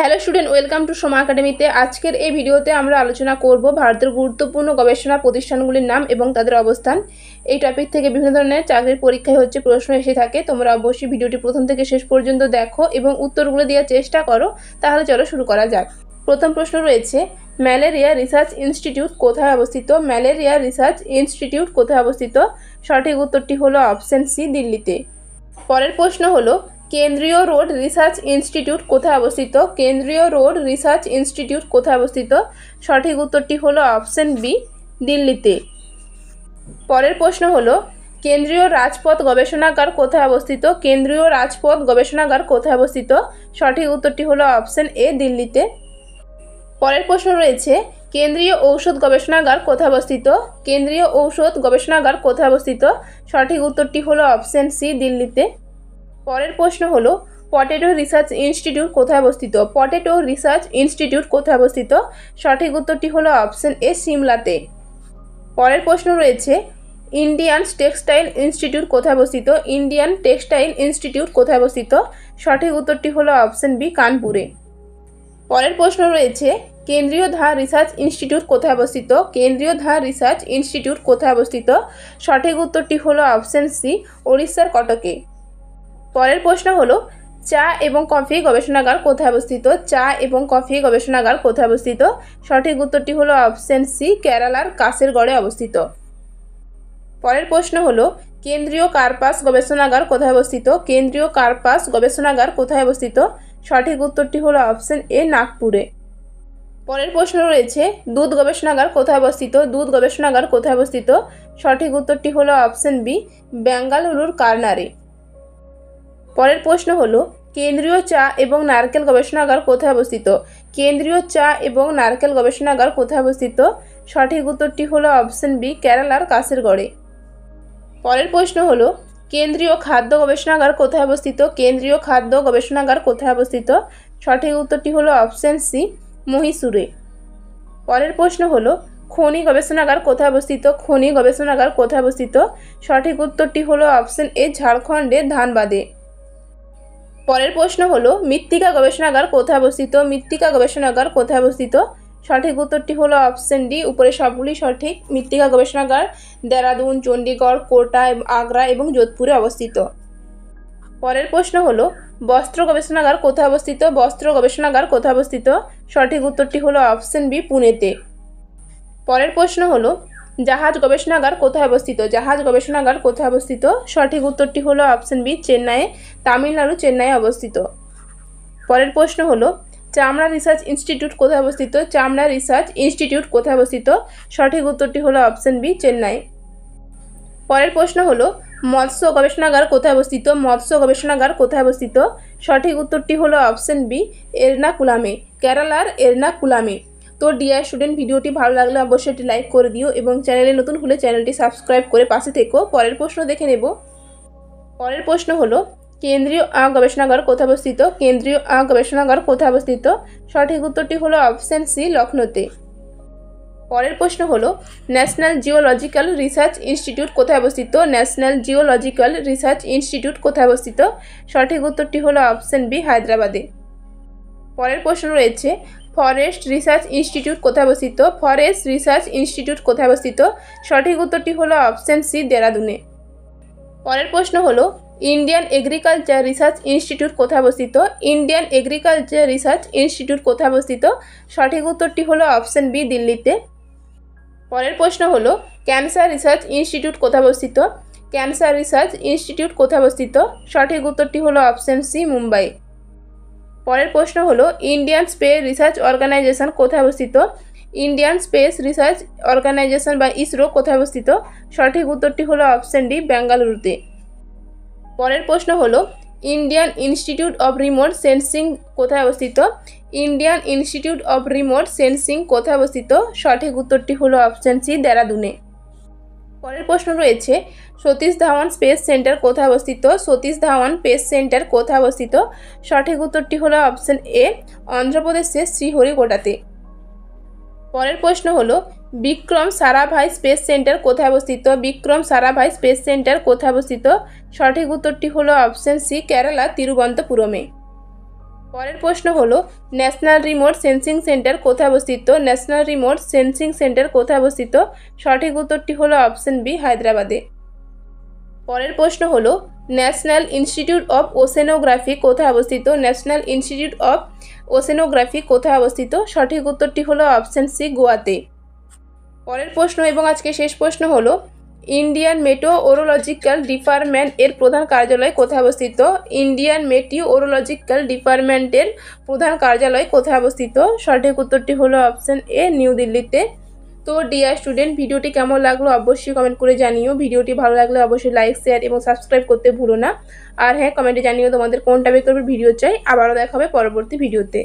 Hello student, welcome to Soma একাডেমিতে। আজকের এই ভিডিওতে আমরা আলোচনা করব ভারতের গুরুত্বপূর্ণ গবেষণা প্রতিষ্ঠানগুলির নাম এবং তাদের অবস্থান। এই টপিক থেকে বিভিন্ন ধরনের চাকরির পরীক্ষায় প্রশ্ন এসে থাকে। তোমরা অবশ্যই ভিডিওটি প্রথম থেকে শেষ পর্যন্ত দেখো এবং উত্তরগুলো দেওয়ার চেষ্টা করো। তাহলে চলো শুরু করা যাক। প্রথম প্রশ্ন রয়েছে, ম্যালেরিয়া রিসার্চ ইনস্টিটিউট কোথায় অবস্থিত? ম্যালেরিয়া রিসার্চ ইনস্টিটিউট কোথায় অবস্থিত? সঠিক উত্তরটি হলো অপশন সি, দিল্লিতে। পরের প্রশ্ন হলো, কেন্দ্রীয় রোড রিসার্চ ইনস্টিটিউট কোথায় অবস্থিত? কেন্দ্রীয় রোড রিসার্চ ইনস্টিটিউট কোথায় অবস্থিত? সঠিক উত্তরটি হলো অপশন বি, দিল্লিতে। পরের প্রশ্ন হলো, কেন্দ্রীয় রাজপথ গবেষণাগার কোথায় অবস্থিত? কেন্দ্রীয় রাজপথ গবেষণাগার কোথায় অবস্থিত? সঠিক উত্তরটি হলো অপশন এ, দিল্লিতে। পরের প্রশ্ন রয়েছে, কেন্দ্রীয় ঔষধ গবেষণাগার কোথায় অবস্থিত? কেন্দ্রীয় ঔষধ গবেষণাগার কোথায় অবস্থিত? সঠিক উত্তরটি হলো অপশন সি, দিল্লিতে। পরের প্রশ্ন হলো, পটেটো রিসার্চ ইনস্টিটিউট কোথায় অবস্থিত? পটেটো রিসার্চ ইনস্টিটিউট কোথায় অবস্থিত? সঠিক উত্তরটি হলো অপশন এ, সিমলাতে। পরের প্রশ্ন রয়েছে, ইন্ডিয়ান টেক্সটাইল ইনস্টিটিউট কোথায় অবস্থিত? ইন্ডিয়ান টেক্সটাইল ইনস্টিটিউট কোথায় অবস্থিত? সঠিক উত্তরটি হলো অপশন বি, কানপুরে। পরের প্রশ্ন রয়েছে, কেন্দ্রীয় ধার রিসার্চ ইনস্টিটিউট কোথায় অবস্থিত? কেন্দ্রীয় ধার রিসার্চ ইনস্টিটিউট কোথায় অবস্থিত? সঠিক উত্তরটি হলো অপশন সি, ওড়িশার কটকে। পরের প্রশ্ন হলো, চা এবং কফি গবেষণাগার কোথায় অবস্থিত? চা এবং কফি গবেষণাগার কোথায় অবস্থিত? সঠিক উত্তরটি হলো অপশন সি, কেরালার কাসেরগড়ে অবস্থিত। পরের প্রশ্ন হলো, কেন্দ্রীয় কার্পাস গবেষণাগার কোথায় অবস্থিত? কেন্দ্রীয় কার্পাস গবেষণাগার কোথায় অবস্থিত? সঠিক উত্তরটি হলো অপশন এ, নাগপুরে। পরের প্রশ্ন রয়েছে, দুধ গবেষণাগার কোথায় অবস্থিত? দুধ গবেষণাগার কোথায় অবস্থিত? সঠিক উত্তরটি হলো অপশন বি, বেঙ্গালুরুর কারনারে। পরের প্রশ্ন হলো, কেন্দ্রীয় চা এবং নারকেল গবেষণাগার কোথায় অবস্থিত? কেন্দ্রীয় চা এবং নারকেল গবেষণাগার কোথায় অবস্থিত? সঠিক উত্তরটি হলো অপশন বি, কেরালার কাসেরগড়ে। পরের প্রশ্ন হলো, কেন্দ্রীয় খাদ্য গবেষণাগার কোথায় অবস্থিত? কেন্দ্রীয় খাদ্য গবেষণাগার কোথায় অবস্থিত? সঠিক উত্তরটি হলো অপশন সি, মহীশূরে। পরের প্রশ্ন হলো, খনি গবেষণাগার কোথায় অবস্থিত? খনি গবেষণাগার কোথায় অবস্থিত? সঠিক উত্তরটি হলো অপশন এ, ঝাড়খণ্ডের ধানবাদে। পরের প্রশ্ন হলো, মৃত্তিকা গবেষণাগার কোথায় অবস্থিত? মৃত্তিকা গবেষণাগার কোথায় অবস্থিত? সঠিক উত্তরটি হলো অপশন ডি, উপরে সবগুলি সঠিক। মৃত্তিকা গবেষণাগার দেরাদুন, চণ্ডীগড়, কোটা, আগ্রা এবং যোধপুরে অবস্থিত। পরের প্রশ্ন হলো, বস্ত্র গবেষণাগার কোথায় অবস্থিত? বস্ত্র গবেষণাগার কোথায় অবস্থিত? সঠিক উত্তরটি হলো অপশন বি, পুনেতে। পরের প্রশ্ন হলো, জাহাজ গবেষণাগার কোথায় অবস্থিত? জাহাজ গবেষণাগার কোথায় অবস্থিত? সঠিক উত্তরটি হলো অপশন বি, চেন্নাইয়ে, তামিলনাড়ু, চেন্নাইয়ে অবস্থিত। পরের প্রশ্ন হলো, চামড়া রিসার্চ ইনস্টিটিউট কোথায় অবস্থিত? চামড়া রিসার্চ ইনস্টিটিউট কোথায় অবস্থিত? সঠিক উত্তরটি হলো অপশন বি, চেন্নাই। পরের প্রশ্ন হলো, মৎস্য গবেষণাগার কোথায় অবস্থিত? মৎস্য গবেষণাগার কোথায় অবস্থিত? সঠিক উত্তরটি হলো অপশন বি, এর্নাকুলামে, কেরালার এর্নাকুলামে। তো ডিয়ার স্টুডেন্ট, ভিডিওটি ভালো লাগলে অবশ্যই একটি লাইক করে দিও এবং চ্যানেলে নতুন হলে চ্যানেলটি সাবস্ক্রাইব করে পাশে থেকো। পরের প্রশ্ন দেখে নেব। পরের প্রশ্ন হলো, কেন্দ্রীয় আখ গবেষণাগার কোথায় অবস্থিত? কেন্দ্রীয় আখ গবেষণাগার কোথায় অবস্থিত? সঠিক উত্তরটি হলো অপশন সি, লখনৌতে। পরের প্রশ্ন হলো, ন্যাশনাল জিওলজিক্যাল রিসার্চ ইনস্টিটিউট কোথায় অবস্থিত? ন্যাশনাল জিওলজিক্যাল রিসার্চ ইনস্টিটিউট কোথায় অবস্থিত? সঠিক উত্তরটি হলো অপশন বি, হায়দ্রাবাদে। পরের প্রশ্ন রয়েছে, ফরেস্ট রিসার্চ ইনস্টিটিউট কোথায় অবস্থিত? ফরেস্ট রিসার্চ ইনস্টিটিউট কোথায় অবস্থিত? সঠিক উত্তরটি হলো অপশন সি, দেরাদুনে। পরের প্রশ্ন হলো, ইন্ডিয়ান এগ্রিকালচার রিসার্চ ইনস্টিটিউট কোথায় অবস্থিত? ইন্ডিয়ান এগ্রিকালচার রিসার্চ ইনস্টিটিউট কোথায় অবস্থিত? সঠিক উত্তরটি হলো অপশন বি, দিল্লিতে। পরের প্রশ্ন হলো, ক্যান্সার রিসার্চ ইনস্টিটিউট কোথায় অবস্থিত? ক্যান্সার রিসার্চ ইনস্টিটিউট কোথায় অবস্থিত? সঠিক উত্তরটি হলো অপশন সি, মুম্বাই। পরের প্রশ্ন হলো, ইন্ডিয়ান স্পেস রিসার্চ অর্গানাইজেশন কোথায় অবস্থিত? ইন্ডিয়ান স্পেস রিসার্চ অর্গানাইজেশন বা ইসরো কোথায় অবস্থিত? সঠিক উত্তরটি হলো অপশন ডি, বেঙ্গালুরুতে। পরের প্রশ্ন হলো, Indian institute of remote sensing কোথায় অবস্থিত? Indian institute of remote sensing কোথায় অবস্থিত? সঠিক উত্তরটি হলো অপশন সি, দেরাদুনে। পরের প্রশ্ন রয়েছে, সতীশ ধাওয়ান স্পেস সেন্টার কোথায় অবস্থিত? সতীশ ধাওয়ান স্পেস সেন্টার কোথায় অবস্থিত? সঠিক উত্তরটি হলো অপশন এ, অন্ধ্রপ্রদেশের শ্রীহরিকোটাতে। পরের প্রশ্ন হলো, বিক্রম সারাভাই স্পেস সেন্টার কোথায় অবস্থিত? বিক্রম সারাভাই স্পেস সেন্টার কোথায় অবস্থিত? সঠিক উত্তরটি হলো অপশন সি, কেরালা, তিরুবনন্তপুরমে। পরের প্রশ্ন হলো ন্যাশনাল রিমোট সেন্সিং সেন্টার কোথায় অবস্থিত? ন্যাশনাল রিমোট সেন্সিং সেন্টার কোথায় অবস্থিত? সঠিক উত্তরটি হলো অপশন বি, হায়দ্রাবাদে। পরের প্রশ্ন হলো ন্যাশনাল ইনস্টিটিউট অফ ওশেনোগ্রাফি কোথায় অবস্থিত? ন্যাশনাল ইনস্টিটিউট অফ ওশেনোগ্রাফি কোথায় অবস্থিত? সঠিক উত্তরটি হলো অপশন সি, গোয়াতে। পরের প্রশ্ন এবং আজকে শেষ প্রশ্ন হলো ইন্ডিয়ান মেটিওরোলজিক্যাল ডিপার্টমেন্ট এর প্রধান কার্যালয় কোথায় অবস্থিত? ইন্ডিয়ান মেটিওরোলজিক্যাল ডিপার্টমেন্টের প্রধান কার্যালয় কোথায় অবস্থিত? সঠিক উত্তরটি হলো অপশন এ, নিউ দিল্লিতে। তো ডিয়ার স্টুডেন্ট, ভিডিওটি কেমন লাগলো অবশ্যই কমেন্ট করে জানিও। ভিডিওটি ভালো লাগলে অবশ্যই লাইক, শেয়ার এবং সাবস্ক্রাইব করতে ভুলো না। আর হ্যাঁ, কমেন্টে জানিও তোমাদের কোন টপিকের উপর ভিডিও চাই। আবারও দেখা হবে পরবর্তী ভিডিওতে।